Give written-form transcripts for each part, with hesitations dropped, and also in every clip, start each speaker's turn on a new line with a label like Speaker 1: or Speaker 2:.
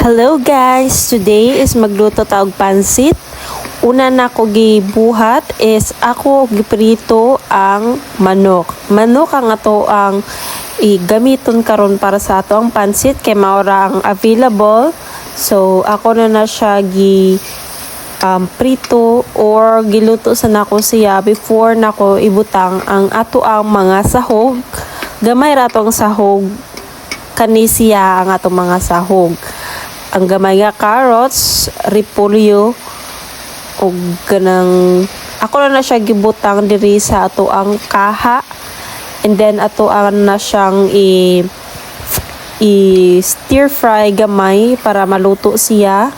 Speaker 1: Hello guys! Today is magluto taog pansit. Una na ko gibuhat is ako giprito ang manok. Manok ang ato ang gamiton karon para sa ato ang pansit kay maura ang available. So ako na siya prito or giluto sa nako siya before nako ibutang ang ato ang mga sahog. Gamay ra tong sahog kani siya ang atong mga sahog. Ang gamay nga carrots, repolyo, o ganang ako na siya gibutang diri sa ato ang kaha, and then ato ang na siyang stir fry gamay para maluto siya,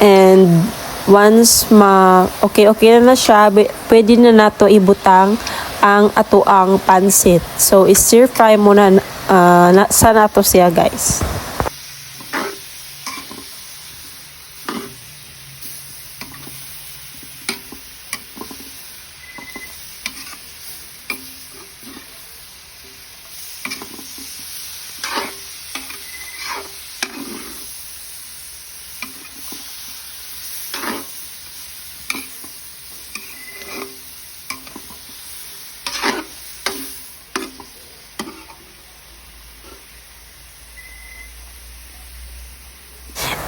Speaker 1: and once okay na siya, pwede na nato ibutang ang ato ang pansit. So stir fry muna sa nato siya guys.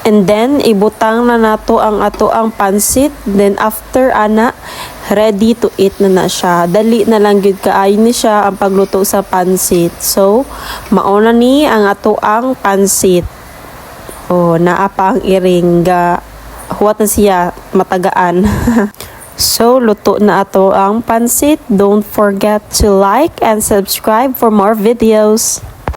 Speaker 1: And then ibutang na nato ang ato ang pansit, then after ana ready to eat na siya. Dali na lang gyud kaayo ni siya ang pagluto sa pansit. So mauna ni ang ato ang pansit. Naa pa ang iring huwat na siya matagaan. So luto na ato ang pansit. Don't forget to like and subscribe for more videos.